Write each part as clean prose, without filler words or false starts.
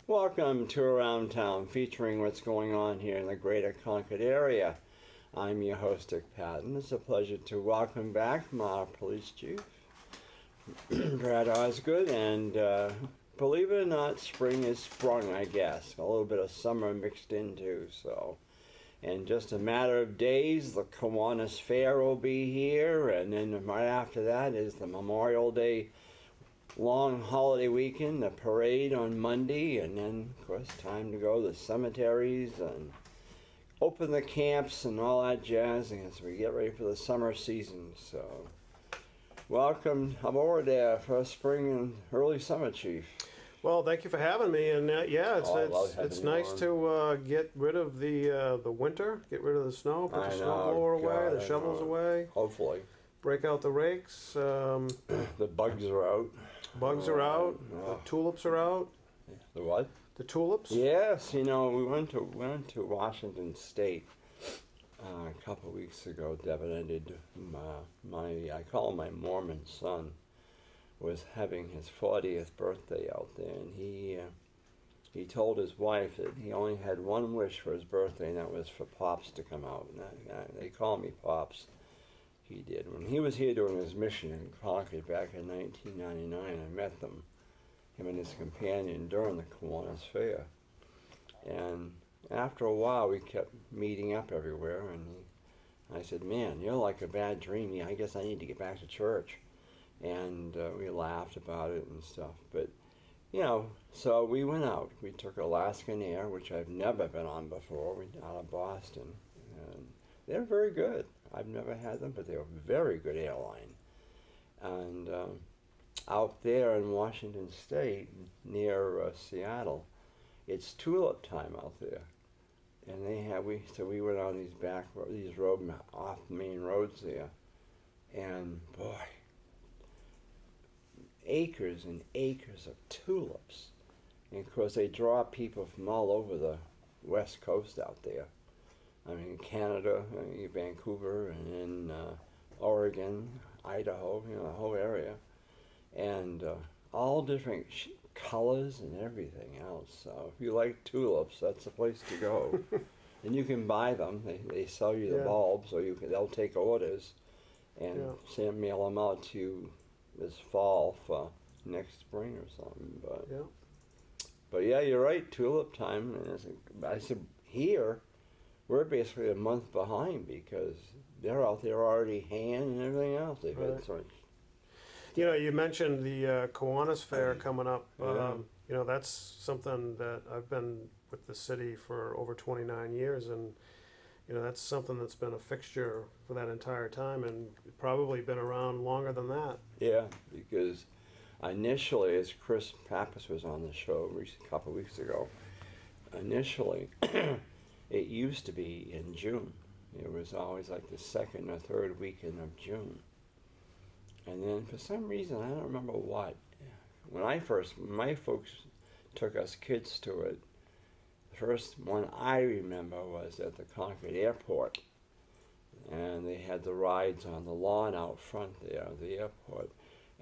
Welcome to Around Town, featuring what's going on here in the greater Concord area. I'm your host, Dick Patten. It's a pleasure to welcome back my police chief, Brad Osgood, and believe it or not, spring is sprung, I guess. A little bit of summer mixed in too, so. In just a matter of days, the Kiwanis Fair will be here, and then right after that is the Memorial Day long holiday weekend, the parade on Monday, and then, of course, time to go to the cemeteries and open the camps and all that jazz as we get ready for the summer season. So, welcome aboard for spring and early summer, Chief. Well, thank you for having me, and it's nice to get rid of the winter, get rid of the snow, put the snowblower away, the shovels away. Hopefully. Break out the rakes. The bugs are out. Bugs are out. The tulips are out. The what? The tulips. Yes, you know, we went to Washington State a couple of weeks ago. Devin ended I call him my Mormon son, was having his 40th birthday out there, and he told his wife that he only had one wish for his birthday, and that was for Pops to come out. And they call me Pops. He did. When he was here doing his mission in Concord back in 1999, I met them, him and his companion, during the Kiwanis Fair. And after a while, we kept meeting up everywhere, and I said, "Man, you're like a bad dream. I guess I need to get back to church." And we laughed about it and stuff. But, you know, so we went out. We took Alaskan Air, which I've never been on before, out of Boston. And they're very good. I've never had them, but they're a very good airline. And out there in Washington State, near Seattle, it's tulip time out there. And so we went on these off the main roads there. And boy, acres and acres of tulips. And of course they draw people from all over the West Coast out there. I mean, Canada, Vancouver, and then Oregon, Idaho, you know, the whole area. And all different colors and everything else. So if you like tulips, that's the place to go. And you can buy them. They sell you the bulbs, so they'll take orders and mail them out to you this fall for next spring or something. But yeah, you're right, tulip time. And I said, here, we're basically a month behind because they're out there already hand and everything else. They've had so much. You know, you mentioned the Kiwanis Fair coming up. You know, that's something that I've been with the city for over 29 years, and you know, that's something that's been a fixture for that entire time, and probably been around longer than that. Yeah, because initially, as Chris Pappas was on the show a couple of weeks ago, initially, it used to be in June. It was always like the second or third weekend of June. And then for some reason, I don't remember what, when my folks took us kids to it, the first one I remember was at the Concord airport. And they had the rides on the lawn out front there of the airport.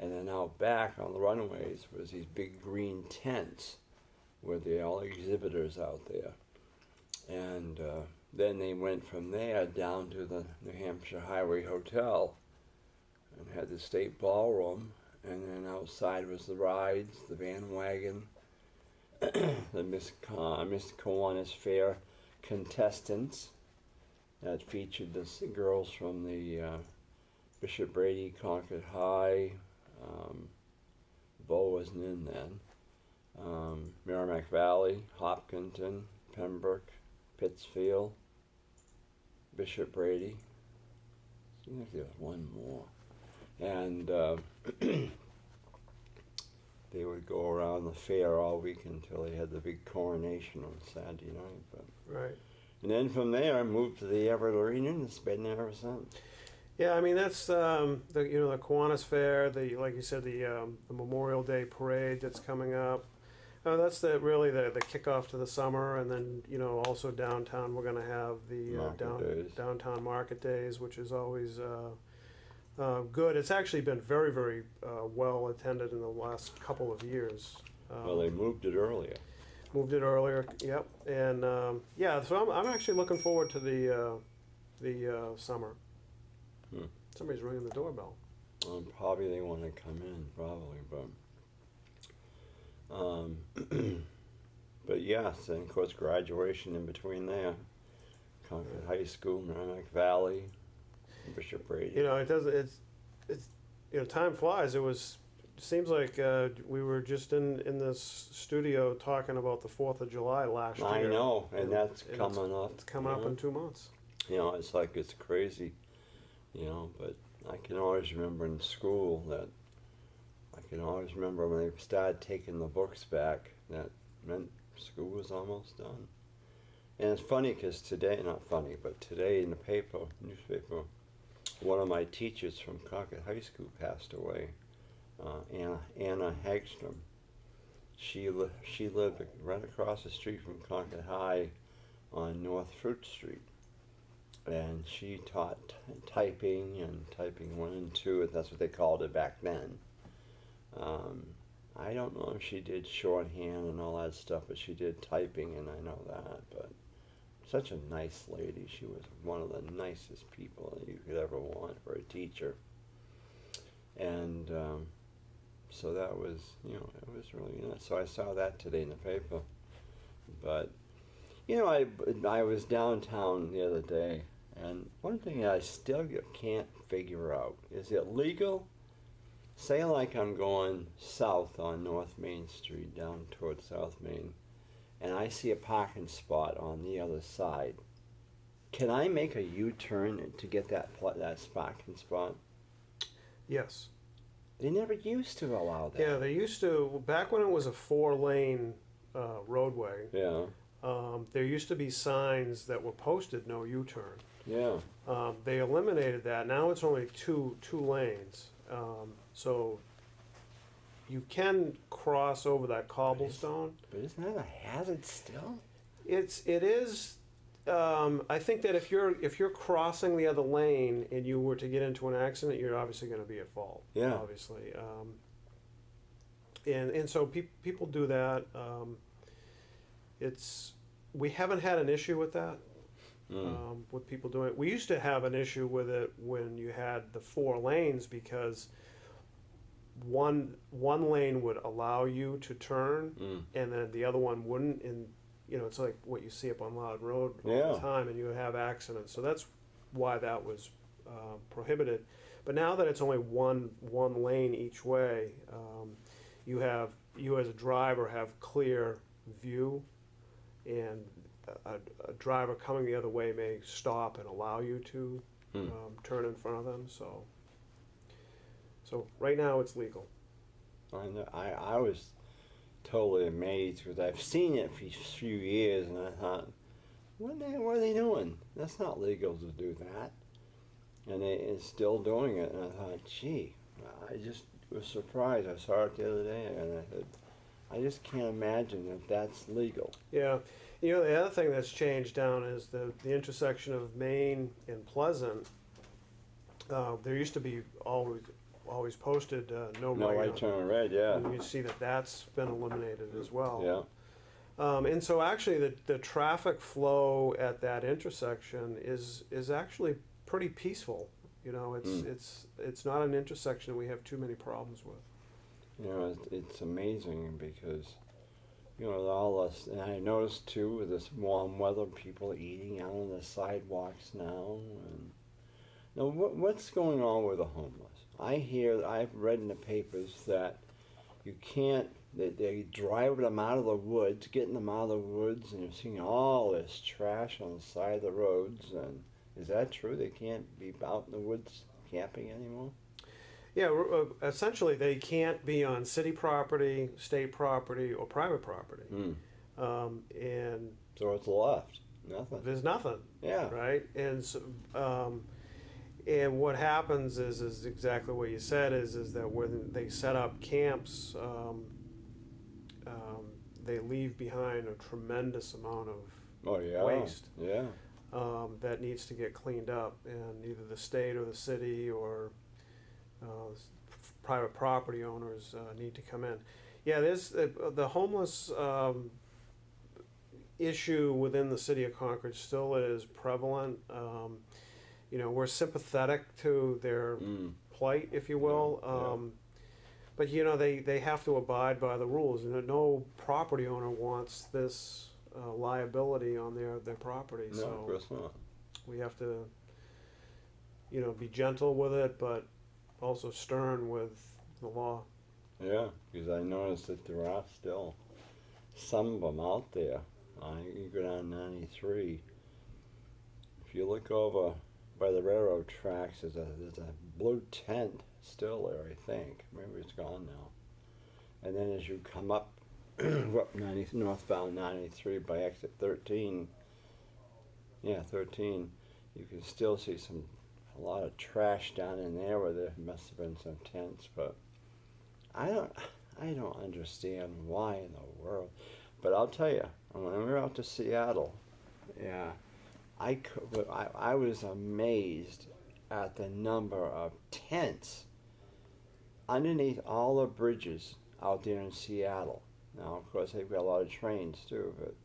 And then out back on the runways was these big green tents with all the exhibitors out there. And then they went from there down to the New Hampshire Highway Hotel and had the state ballroom, and then outside was the rides, the bandwagon, the Miss Kiwanis Fair contestants that featured the girls from the Bishop Brady, Concord High. Bo wasn't in then. Merrimack Valley, Hopkinton, Pembroke, Pittsfield, Bishop Brady. I think there was one more. And they would go around the fair all week until they had the big coronation on Saturday night. But right. And then from there, I moved to the Everett Arena, and it's been there ever since. Yeah, I mean that's the Kiwanis Fair, like you said, the Memorial Day parade that's coming up. That's really the kickoff to the summer, and then also downtown we're going to have the downtown market days, which is always good. It's actually been very, very well attended in the last couple of years. Well, they moved it earlier. Moved it earlier. Yep. And yeah, so I'm actually looking forward to the summer. Hmm. Somebody's ringing the doorbell. Probably they want to come in, probably, but yes, and of course graduation in between there. Concord High School, Merrimack Valley, Bishop Brady. You know, it doesn't. It's you know, time flies. Seems like we were just in this studio talking about the 4th of July last year. I know, and that's coming up. It's coming up in 2 months. You know, it's like it's crazy. You know, but I can always remember in school that when they started taking the books back, that meant school was almost done. And it's funny because today, not funny, but today in the newspaper, one of my teachers from Concord High School passed away, Anna Hagstrom. She lived right across the street from Concord High on North Fruit Street. And she taught typing and typing 1 and 2, that's what they called it back then. I don't know if she did shorthand and all that stuff, but she did typing, and I know that. But such a nice lady. She was one of the nicest people that you could ever want for a teacher. And so that was, you know, it was really nice. So I saw that today in the paper. But, you know, I was downtown the other day, and one thing I still can't figure out, is it legal? Say like I'm going south on North Main Street down towards South Main, and I see a parking spot on the other side. Can I make a U-turn to get that parking spot? Yes. They never used to allow that. Yeah, they used to, back when it was a 4-lane roadway. Yeah. There used to be signs that were posted, no U-turn. Yeah. They eliminated that. Now it's only two lanes. So you can cross over that cobblestone. But isn't that a hazard still? It is. I think that if you're crossing the other lane and you were to get into an accident, you're obviously going to be at fault. Yeah. Obviously. And so people do that. We haven't had an issue with that. With people doing it. We used to have an issue with it when you had the 4 lanes, because one lane would allow you to turn and then the other one wouldn't, and you know, it's like what you see up on Loud Road all the time, and you have accidents. So that's why that was prohibited. But now that it's only one lane each way, you as a driver have clear view, and a driver coming the other way may stop and allow you to turn in front of them. So right now it's legal. I was totally amazed because I've seen it for a few years, and I thought, what are they doing? That's not legal to do that. And it's still doing it, and I thought, gee, I just was surprised. I saw it the other day, and I said, I just can't imagine that that's legal. Yeah. You know, the other thing that's changed down is the intersection of Main and Pleasant. There used to be always posted no right turn red, yeah. And you see that that's been eliminated as well. Yeah. And so actually the traffic flow at that intersection is actually pretty peaceful. You know, it's not an intersection we have too many problems with. You know, it's amazing because, you know, all this, and I noticed too with this warm weather, people eating out on the sidewalks now. And now, what's going on with the homeless? I've read in the papers that you can't. They drive them out of the woods, getting them out of the woods, and you're seeing all this trash on the side of the roads. And is that true? They can't be out in the woods camping anymore? Yeah, essentially they can't be on city property, state property, or private property. And so it's left nothing. There's nothing. Yeah. Right. And so, and what happens is exactly what you said is that when they set up camps, they leave behind a tremendous amount of waste. Yeah. That needs to get cleaned up, and either the state or the city or private property owners need to come in. Yeah, there's the homeless issue within the city of Concord still is prevalent. We're sympathetic to their plight, if you will. But they have to abide by the rules, and no property owner wants this liability on their property. No, of course not. We have to, be gentle with it, but also stern with the law. Yeah, because I noticed that there are still some of them out there. You go down 93. If you look over by the railroad tracks, there's a blue tent still there, I think. Maybe it's gone now. And then as you come up, northbound 93 by exit 13, 13, you can still see a lot of trash down in there where there must have been some tents, but I don't understand why in the world. But I'll tell you, when we were out to Seattle, I was amazed at the number of tents underneath all the bridges out there in Seattle. Now, of course, they've got a lot of trains too, but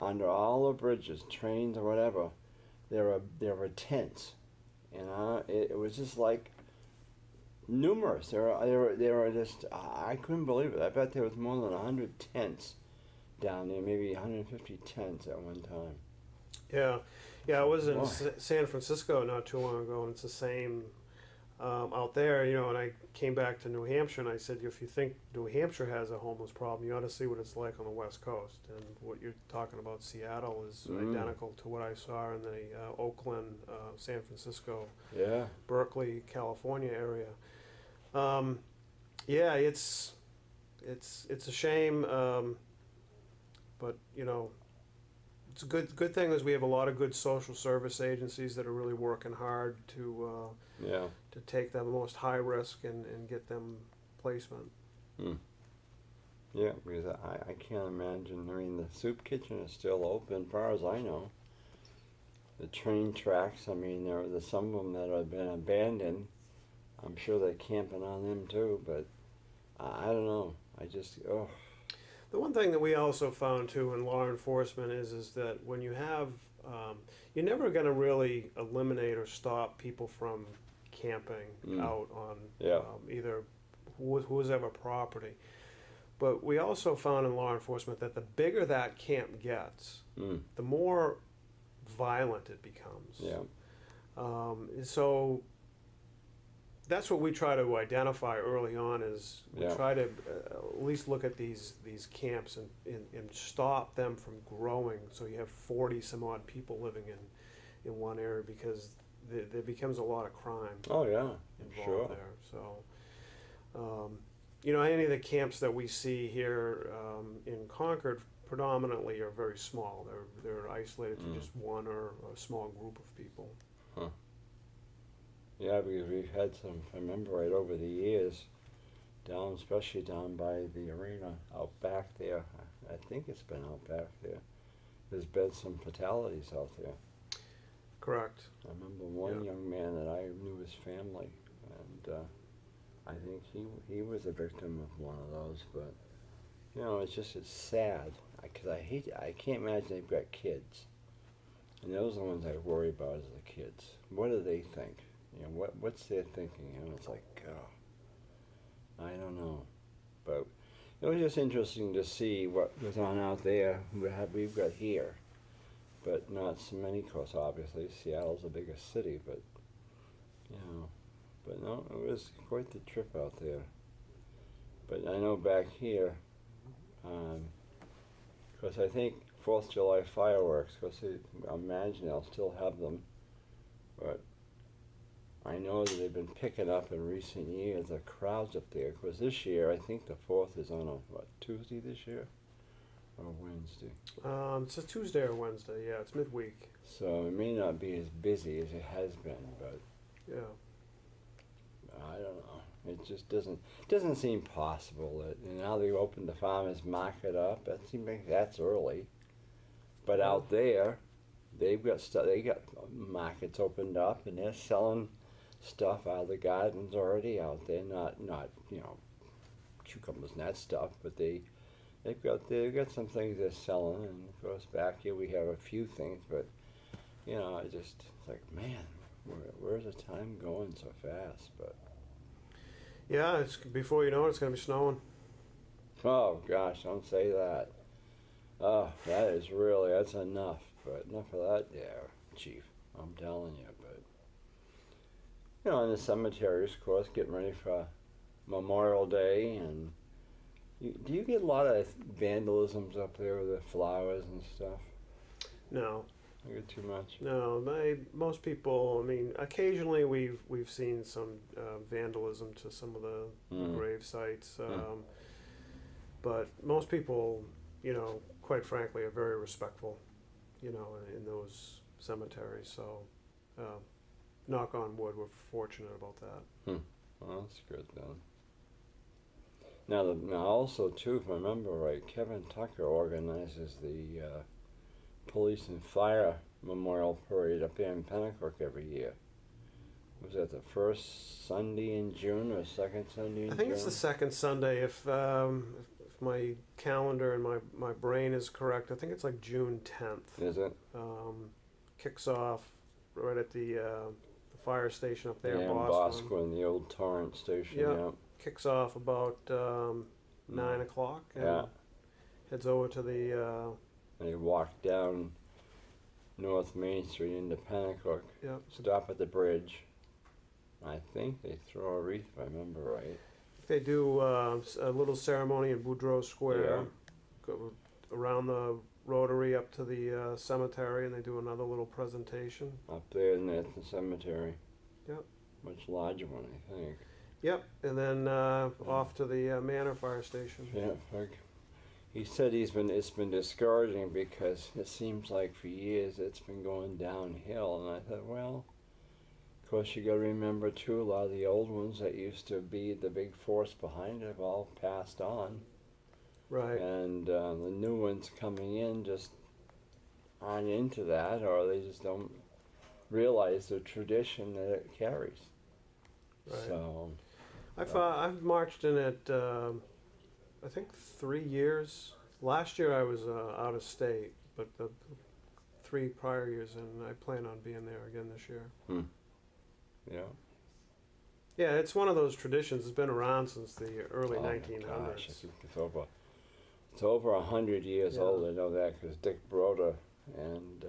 under all the bridges, trains or whatever, there were tents, and it was just like numerous. There were just, I couldn't believe it. I bet there was more than 100 tents down there, maybe 150 tents at one time. Yeah, I was in San Francisco not too long ago, and it's the same out there, and I came back to New Hampshire, and I said, if you think New Hampshire has a homeless problem, you ought to see what it's like on the West Coast. And what you're talking about, Seattle, is identical to what I saw in the Oakland, San Francisco, Berkeley, California area. It's a shame, but it's a good thing is we have a lot of good social service agencies that are really working hard to take the most high risk and get them placement. Yeah, because I can't imagine. I mean, the soup kitchen is still open, as far as I know. The train tracks, I mean, there's some of them that have been abandoned. I'm sure they're camping on them too, but I don't know. The one thing that we also found too in law enforcement is that when you have, you're never going to really eliminate or stop people from camping out on either whose ever property. But we also found in law enforcement that the bigger that camp gets, the more violent it becomes. So that's what we try to identify early on is we try to at least look at these camps and stop them from growing. So you have 40 some odd people living in one area because there becomes a lot of crime. Sure. There. So, any of the camps that we see here in Concord predominantly are very small. They're isolated to just one or a small group of people. Yeah, because we've had some, I remember right over the years, especially down by the arena, out back there, I think it's been out back there, there's been some fatalities out there. Correct. I remember one young man that I knew his family, and I think he was a victim of one of those, but, it's sad, because I can't imagine they've got kids, and those are the ones I worry about is the kids. What do they think? What's their thinking? And it's like, I don't know. But it was just interesting to see what was on out there. We've got here, but not so many, of course, obviously. Seattle's the biggest city, but, but no, it was quite the trip out there. But I know back here, because I think 4th of July fireworks, because I imagine they'll still have them, but I know that they've been picking up in recent years, the crowds up there, because this year, I think the 4th is on Tuesday this year? Or Wednesday? It's a Tuesday or Wednesday, it's midweek. So it may not be as busy as it has been, but I don't know. It just doesn't seem possible that now they opened the farmers market up. That seems like that's early, but out there, they've got stuff. They got markets opened up, and they're selling stuff out of the gardens already out there. Not cucumbers and that stuff, but they they've got some things they're selling, and of course back here we have a few things, but it's like, man, where's the time going so fast? But Yeah, it's before you know it, it's going to be snowing. oh gosh, don't say that. Oh, that's enough. But enough of that there, Chief. I'm telling you. But in the cemeteries, of course, getting ready for Memorial Day, and do you get a lot of vandalisms up there with the flowers and stuff? No. I get too much. No, most people. I mean, occasionally we've seen some vandalism to some of the grave sites, but most people, quite frankly, are very respectful, in those cemeteries. So, knock on wood, we're fortunate about that. Well, that's good then. Now also too, if I remember right, Kevin Tucker organizes the Police and Fire Memorial Parade up here in Pennacook every year. Was that the first Sunday in June or second Sunday in June? I think it's the second Sunday, if my calendar and my brain is correct. I think it's like June 10th. Is it? Kicks off right at the fire station up there in in Boston. Boston, the old Torrance station. Yeah. Yep. Kicks off about 9 o'clock and heads over to the... They walk down North Main Street into Pennacook, stop at the bridge. I think they throw a wreath, if I remember right. They do a little ceremony in Boudreaux Square, go around the Rotary up to the cemetery, and they do another little presentation. Up there at the cemetery. Yep. Much larger one, I think. Yep, and then off to the Manor Fire Station. Yeah, he said it's been discouraging because it seems like for years it's been going downhill, and I thought, well, of course you got to remember too, a lot of the old ones that used to be the big force behind it have all passed on. Right. And the new ones coming in just aren't into that, or they just don't realize the tradition that it carries. Right. So I've marched in it, I think 3 years. Last year I was out of state, but the 3 prior years, and I plan on being there again this year. Yeah. Yeah, it's one of those traditions. It's been around since the early 1900s. Gosh, I think it's over 100 years old. I know that because Dick Broder and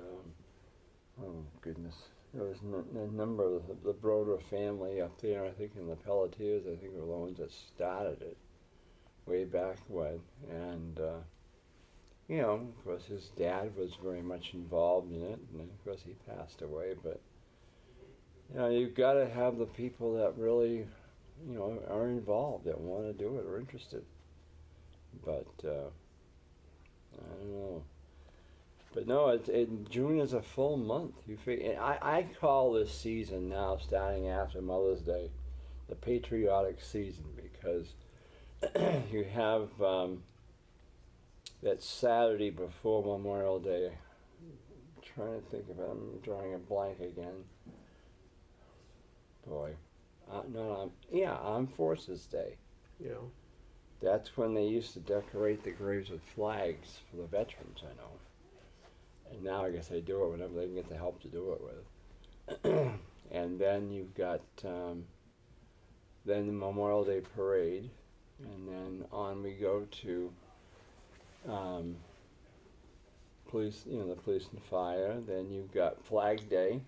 oh goodness, there was a number of the Broder family up there. I think in the Pelletiers, I think were the ones that started it way back when. And of course, his dad was very much involved in it, and of course he passed away. But you've got to have the people that really, are involved, that want to do it, or interested. But I don't know. But no, June is a full month. I call this season now, starting after Mother's Day, the patriotic season, because you have that Saturday before Memorial Day. I'm trying to think of it. I'm drawing a blank again. Boy. Armed Forces Day. Yeah. That's when they used to decorate the graves with flags for the veterans, I know. And now I guess they do it whenever they can get the help to do it with. And then you've got then the Memorial Day Parade, and then on we go to police, the police and fire. Then you've got Flag Day.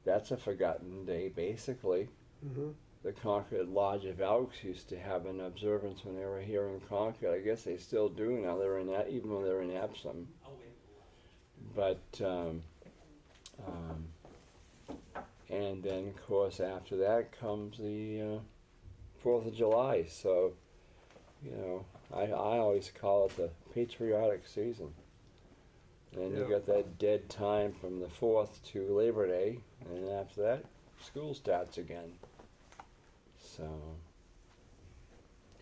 That's a forgotten day, basically. Mm-hmm. The Concord Lodge of Elks used to have an observance when they were here in Concord. I guess they still do now. They're in that, even though they're in Epsom. But and then of course after that comes the 4th of July. So I always call it the patriotic season. And you got that dead time from the 4th to Labor Day, and after that, school starts again. So,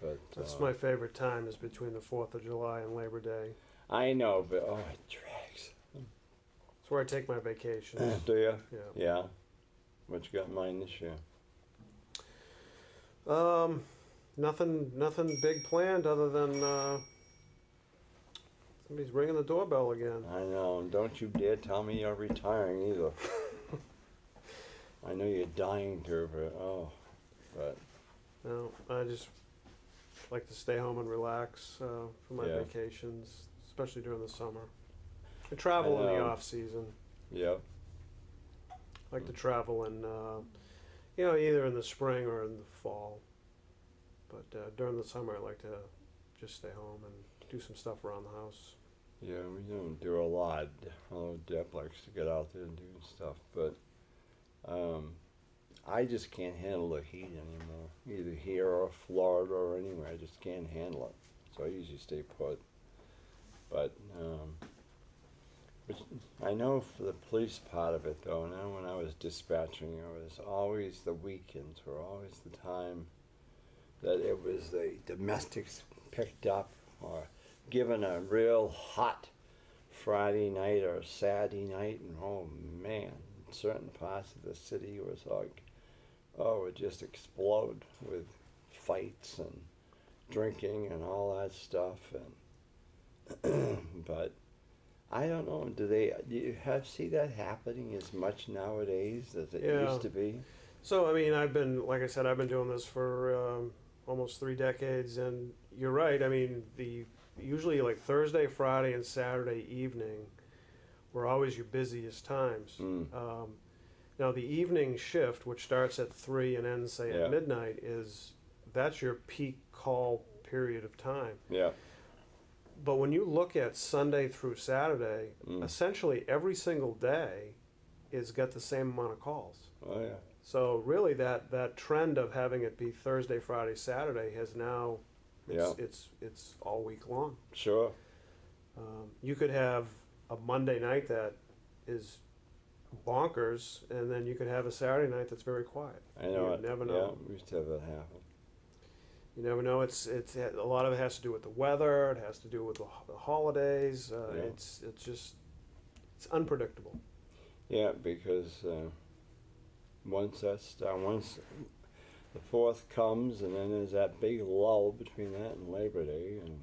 but that's my favorite time, is between the 4th of July and Labor Day. I know, but it drags. It's where I take my vacations. Do you? Yeah. Yeah. What you got in mind this year? Nothing big planned other than Somebody's ringing the doorbell again. I know, and don't you dare tell me you're retiring either. I know you're dying to, but No, I just like to stay home and relax for my Yeah. vacations, especially during the summer. I travel in the off season. yeah, I like to travel in, either in the spring or in the fall. But during the summer, I like to just stay home and do some stuff around the house. yeah, we don't do a lot. Although Deb likes to get out there and do stuff, but I just can't handle the heat anymore. Either here or Florida or anywhere, I just can't handle it. So I usually stay put. But I know for the police part of it, though, now when I was dispatching, it was always the weekends were always the time that it was the domestics picked up or given a real hot Friday night or Saturday night, and oh man, certain parts of the city was like, oh, it would just explode with fights and drinking and all that stuff. And but I don't know. Do you see that happening as much nowadays as it used to be? So I mean, like I said, I've been doing this for almost 3 decades, and you're right. I mean, usually like Thursday, Friday, and Saturday evening were always your busiest times. Now the evening shift, which starts at 3 and ends say at midnight, that's your peak call period of time. Yeah. But when you look at Sunday through Saturday, essentially every single day is got the same amount of calls. Oh yeah. So really that trend of having it be Thursday, Friday, Saturday has now it's all week long. Sure. You could have a Monday night that is bonkers, and then you could have a Saturday night that's very quiet. I know. You never know. Yeah, we used to have that happen. You never know. It's a lot of it has to do with the weather. It has to do with the holidays. It's unpredictable. Yeah, because once the 4th comes, and then there's that big lull between that and Labor Day, and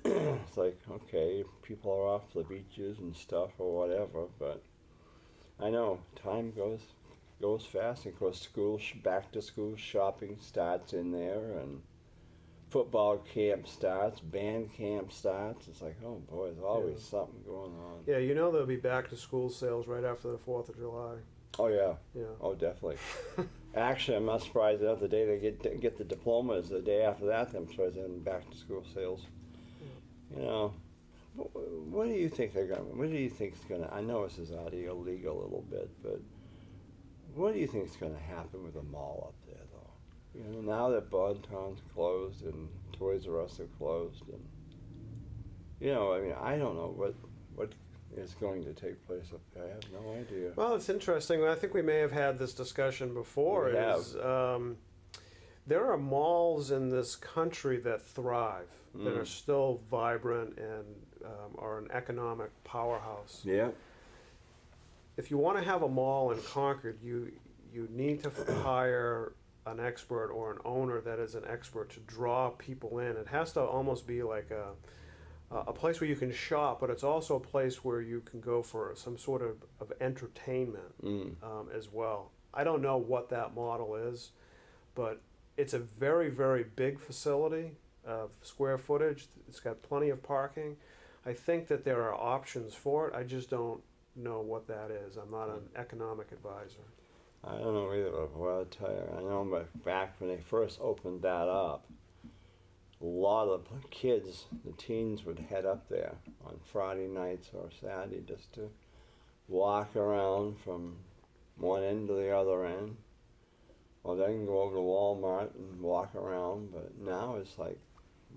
it's like, okay, people are off the beaches and stuff or whatever, but I know time goes fast. And of course, back to school shopping starts in there, and football camp starts, band camp starts. It's like, oh boy, there's always something going on. Yeah, there'll be back to school sales right after the 4th of July. Oh yeah. Yeah. Oh, definitely. Actually, I'm not surprised that the day they get the diplomas, the day after that, I'm surprised they're in back to school sales. What do you think they're going? What do you think is going to? I know this is illegal a little bit, but what do you think is going to happen with the mall up there, though? Now that Bonton's closed and Toys R Us are closed, and I mean, I don't know what is going to take place up there. I have no idea. Well, it's interesting. I think we may have had this discussion before. There are malls in this country that thrive, that are still vibrant and are an economic powerhouse. Yeah. If you want to have a mall in Concord, you need to hire an expert or an owner that is an expert to draw people in. It has to almost be like a place where you can shop, but it's also a place where you can go for some sort of entertainment as well. I don't know what that model is, but it's a very, very big facility of square footage. It's got plenty of parking. I think that there are options for it. I just don't know what that is. I'm not an economic advisor. I don't know either, but I'll tell you, I know back when they first opened that up, a lot of kids, the teens, would head up there on Friday nights or Saturday just to walk around from one end to the other end. Or they can go over to Walmart and walk around, but now it's like,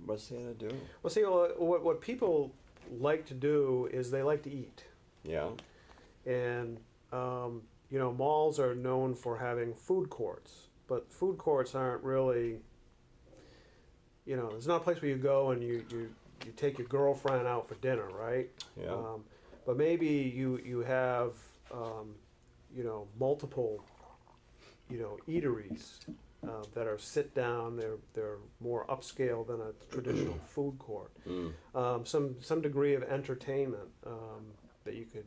what's there to do? Well, see, what people like to do is they like to eat. Yeah. And, malls are known for having food courts, but food courts aren't really, it's not a place where you go and you take your girlfriend out for dinner, right? Yeah. But maybe you have, multiple, eateries that are sit down. They're more upscale than a traditional food court. Some degree of entertainment that you could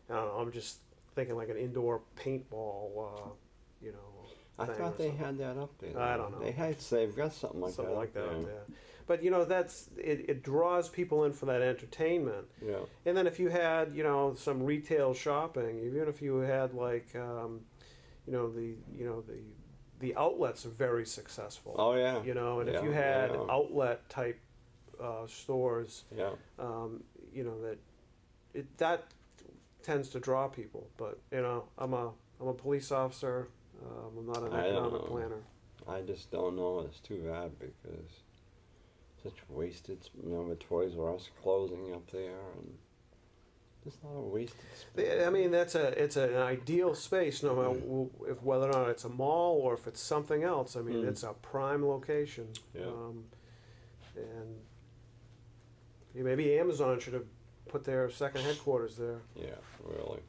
I don't know. I'm just thinking like an indoor paintball. I thing thought or they something. had that up there. I don't know. They've got something like Something that. like that. up there. Yeah. But it draws people in for that entertainment. Yeah. And then if you had some retail shopping, even if you had like the outlets are very successful. Oh yeah. And Yeah, if you had yeah. outlet type stores, Yeah. that tends to draw people. But I'm a police officer. I'm not an I don't economic know. planner. I just don't know. It's too bad because such wasted. With Toys R Us closing up there, and just a lot of wasted space. I mean, it's an ideal space, no matter if whether or not it's a mall or if it's something else. I mean, it's a prime location. Yeah. And maybe Amazon should have put their second headquarters there. Yeah, really.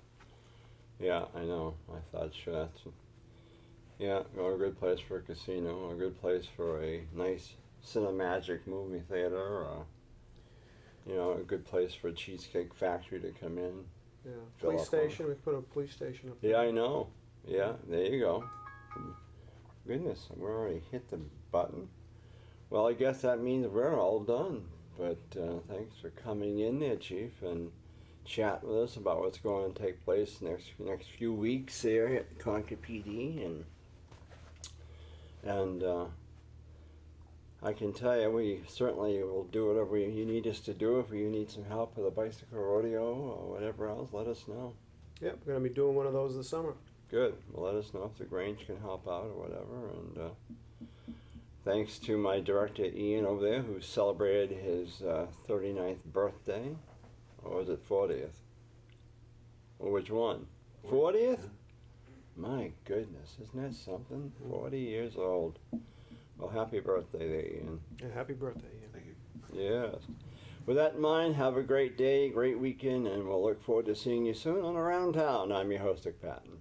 Yeah, I know. I thought sure that's. Yeah, a good place for a casino, a good place for a nice Cinemagic movie theater, a good place for a Cheesecake Factory to come in. Yeah, Fill police up on- station. We could put a police station up there. Yeah, I know. Yeah, there you go. Goodness, we already hit the button. Well, I guess that means we're all done. But thanks for coming in there, Chief, and chat with us about what's going to take place next few weeks there at Concord PD, and I can tell you we certainly will do whatever you need us to do. If you need some help with a bicycle rodeo or whatever else, let us know. Yep, we're going to be doing one of those this summer. Good. Well, let us know if the Grange can help out or whatever. And thanks to my director Ian over there, who celebrated his 39th birthday. Or was it 40th? Or which one? 40th? My goodness, isn't that something? 40 years old. Well, happy birthday there, Ian. Yeah, happy birthday, Ian. Thank you. Yes. With that in mind, have a great day, great weekend, and we'll look forward to seeing you soon on Around Town. I'm your host, Dick Patten.